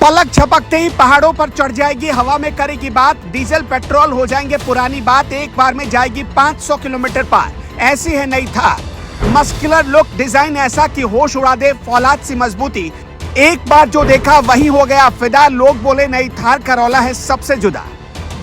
पलक झपकते ही पहाड़ों पर चढ़ जाएगी, हवा में करेगी बात, डीजल पेट्रोल हो जाएंगे पुरानी बात, एक बार में जाएगी 500 किलोमीटर पार। ऐसी है नई थार। मस्कुलर लुक, डिजाइन ऐसा कि होश उड़ा दे, फौलाद सी मजबूती। एक बार जो देखा वही हो गया फिदा। लोग बोले नई थार का रौला है सबसे जुदा।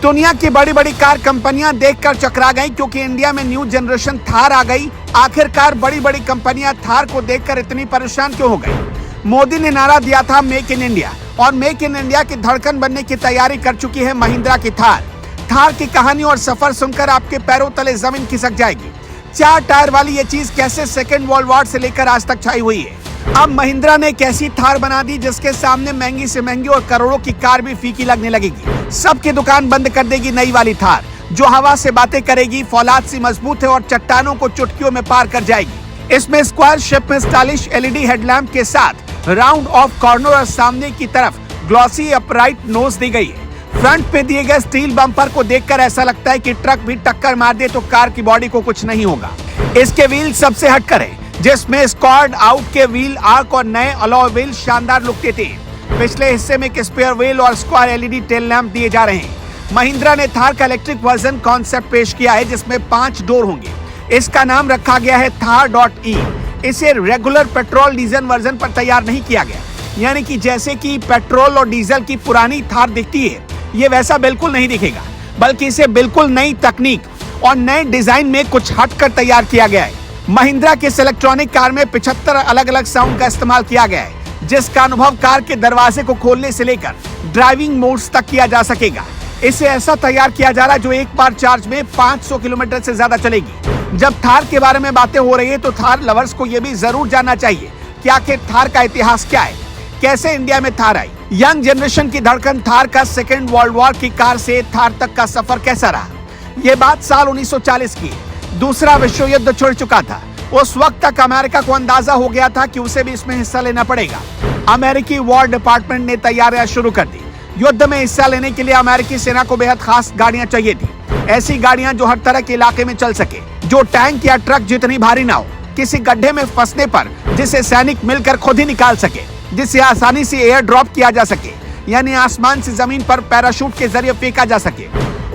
दुनिया की बड़ी बड़ी कार कंपनियां देखकर चकरा गई क्योंकि इंडिया में न्यू जनरेशन थार आ गई। आखिरकार बड़ी बड़ी कंपनियां थार को देखकर इतनी परेशान क्यों हो गई? मोदी ने नारा दिया था मेक इन इंडिया, और मेक इन इंडिया की धड़कन बनने की तैयारी कर चुकी है महिंद्रा की थार। थार की कहानी और सफर सुनकर आपके पैरों तले जमीन खिसक जाएगी। 4 टायर वाली ये चीज कैसे सेकेंड वर्ल्ड वॉर से लेकर आज तक छाई हुई है। अब महिंद्रा ने एक ऐसी थार बना दी जिसके सामने महंगी से महंगी और करोड़ों की कार भी फीकी लगने लगेगी। सबकी दुकान बंद कर देगी नई वाली थार, जो हवा से बातें करेगी, फौलाद सी मजबूत है और चट्टानों को चुटकियों में पार कर जाएगी। इसमें स्क्वायर शेप में स्टाइलिश एलईडी हेडलैम्प के साथ राउंड ऑफ कॉर्नर और सामने की तरफ ग्लॉसी अपराइट नोज दी गई है। फ्रंट पे दिए गए स्टील बम्पर को देखकर ऐसा लगता है कि ट्रक भी टक्कर मार दे तो कार की बॉडी को कुछ नहीं होगा। इसके व्हील सबसे हटकर है, जिसमें स्क्वाड आउट के व्हील आर्क और नए अलॉय व्हील शानदार लुक देते हैं। पिछले हिस्से में एक स्पेयर व्हील और स्क्वायर एलईडी टेल लैंप दिए जा रहे हैं। महिंद्रा ने थार का इलेक्ट्रिक वर्जन कॉन्सेप्ट पेश किया है जिसमें 5 डोर होंगे। इसका नाम रखा गया है थार.e। इसे रेगुलर पेट्रोल डीजल वर्जन पर तैयार नहीं किया गया, यानी कि जैसे कि पेट्रोल और डीजल की पुरानी थार दिखती है, ये वैसा बिल्कुल नहीं दिखेगा, बल्कि इसे बिल्कुल नई तकनीक और नए डिजाइन में कुछ हटकर तैयार किया गया है। महिंद्रा के इस इलेक्ट्रॉनिक कार में 75 अलग अलग साउंड का इस्तेमाल किया गया है, जिसका अनुभव कार के दरवाजे को खोलने से लेकर ड्राइविंग मोड्स तक किया जा सकेगा। इसे ऐसा तैयार किया जा रहा है जो एक बार चार्ज में 500 किलोमीटर से ज्यादा चलेगी। जब थार के बारे में बातें हो रही है तो थार लवर्स को यह भी जरूर जानना चाहिए कि आखिर थार का इतिहास क्या है, कैसे इंडिया में थार आई। यंग जनरेशन की धड़कन थार का सेकेंड वर्ल्ड वॉर की कार से थार तक का सफर कैसा रहा। ये बात साल 1940 की है। दूसरा विश्व युद्ध छिड़ चुका था। उस वक्त तक अमेरिका को अंदाजा हो गया था कि उसे भी इसमें हिस्सा लेना पड़ेगा। अमेरिकी वॉर डिपार्टमेंट ने तैयारियां शुरू कर दी। युद्ध में हिस्सा लेने के लिए अमेरिकी सेना को बेहद खास गाड़ियां चाहिए थी। ऐसी गाड़ियां जो हर तरह के इलाके में चल सके, जो टैंक या ट्रक जितनी भारी ना हो, किसी गड्ढे में फंसने पर जिसे सैनिक मिलकर खुद ही निकाल सके, जिसे आसानी से एयर ड्रॉप किया जा सके, यानी आसमान से जमीन पर पैराशूट के जरिए फेंका जा सके।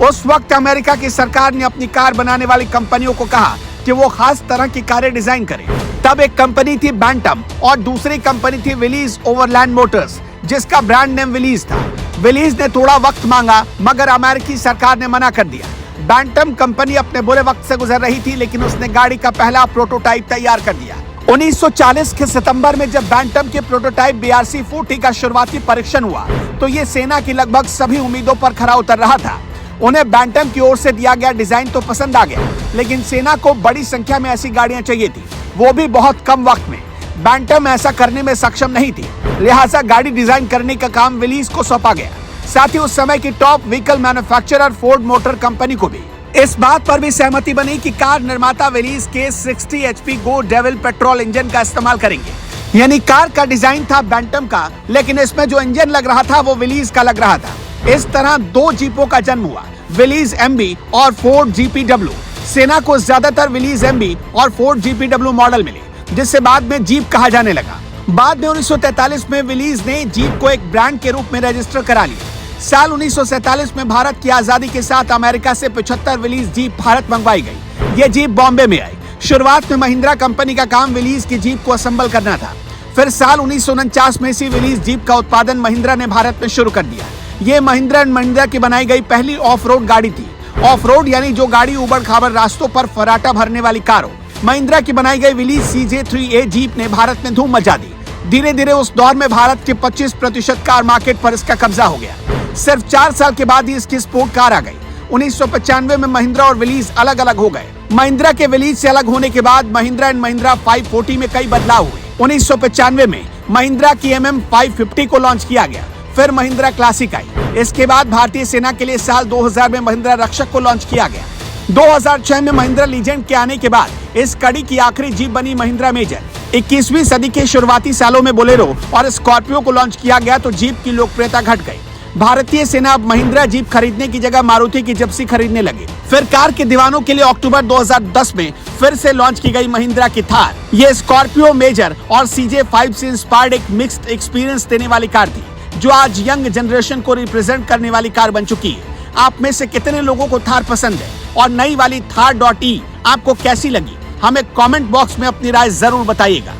उस वक्त अमेरिका की सरकार ने अपनी कार बनाने वाली कंपनियों को कहा कि वो खास तरह की कारें डिजाइन करें। तब एक कंपनी थी बैंटम और दूसरी कंपनी थी विलीज ओवरलैंड मोटर्स, जिसका ब्रांड नेम विलीज था। विलीज ने थोड़ा वक्त मांगा मगर अमेरिकी सरकार ने मना कर दिया। बैंटम कंपनी अपने बुरे वक्त से गुजर रही थी, लेकिन उसने गाड़ी का पहला प्रोटोटाइप तैयार कर दिया। 1940 के सितंबर में जब बैंटम के प्रोटोटाइप BRC-40 का शुरुआती परीक्षण हुआ तो ये सेना की लगभग सभी उम्मीदों पर खरा उतर रहा था। उन्हें बैंटम की ओर से दिया गया डिजाइन तो पसंद आ गया, लेकिन सेना को बड़ी संख्या में ऐसी गाड़ियां चाहिए थी, वो भी बहुत कम वक्त में। बैंटम ऐसा करने में सक्षम नहीं थी, लिहाजा गाड़ी डिजाइन करने का काम विलीज को सौंपा गया। साथ ही उस समय की top vehicle manufacturer Ford motor company को भी इस बात पर भी सहमति बनी कि कार निर्माता विलीज के 60 HP गो डेविल पेट्रोल इंजन का इस्तेमाल करेंगे। यानी कार का डिजाइन था बैंटम का, लेकिन इसमें जो इंजन लग रहा था वो विलीज का लग रहा था। इस तरह 2 जीपों का जन्म हुआ, विलीज MB और फोर्ड GPW। सेना को ज्यादातर विलीज MB और फोर्ड GPW मॉडल मिले, जिससे बाद में जीप कहा जाने लगा। बाद में 1943 में विलीज ने जीप को एक ब्रांड के रूप में रजिस्टर करा लिया। साल 1947 में भारत की आजादी के साथ अमेरिका से 75 विलीज जीप भारत मंगवाई गई। ये जीप बॉम्बे में आई। शुरुआत में महिंद्रा कंपनी का काम विलीज की जीप को असेंबल करना था। फिर साल 1949 में इसी विलीज जीप का उत्पादन महिंद्रा ने भारत में शुरू कर दिया। ये महिंद्रा एंड महिंद्रा की बनाई गई पहली ऑफ रोड गाड़ी थी। ऑफ रोड यानी जो गाड़ी उबड़ खाबड़ रास्तों पर फराटा भरने वाली कार हो। महिंद्रा की बनाई गई विलीज CJ3A जीप ने भारत में धूम मचा दी। धीरे धीरे उस दौर में भारत के 25% कार मार्केट पर इसका कब्जा हो गया। सिर्फ 4 साल के बाद ही इसकी स्पोर्ट कार आ गई। 1995 में महिंद्रा और विलीज अलग अलग हो गए। महिंद्रा के विलीज से अलग होने के बाद महिंद्रा एंड महिंद्रा 540 में कई बदलाव हुए। 1995 में महिंद्रा की MM 550 को लॉन्च किया गया। फिर महिंद्रा क्लासिक आई। इसके बाद भारतीय सेना के लिए साल 2000 में महिंद्रा रक्षक को लॉन्च किया गया। 2006 में महिंद्रा लीजेंड के आने के बाद इस कड़ी की आखिरी जीप बनी महिंद्रा मेजर। 21वीं सदी के शुरुआती सालों में बोलेरो और स्कॉर्पियो को लॉन्च किया गया तो जीप की लोकप्रियता घट गई। भारतीय सेना अब महिंद्रा जीप खरीदने की जगह मारुति की जिप्सी खरीदने लगी। फिर कार के दीवानों के लिए अक्टूबर 2010 में फिर से लॉन्च की गई महिंद्रा की थार। ये स्कॉर्पियो मेजर और CJ5 से इंस्पायर्ड एक मिक्स्ड एक्सपीरियंस देने वाली कार थी। जो आज यंग जनरेशन को रिप्रेजेंट करने वाली कार बन चुकी है। आप में से कितने लोगों को थार पसंद है और नई वाली Thar.e आपको कैसी लगी? हमें कमेंट बॉक्स में अपनी राय जरूर बताइएगा।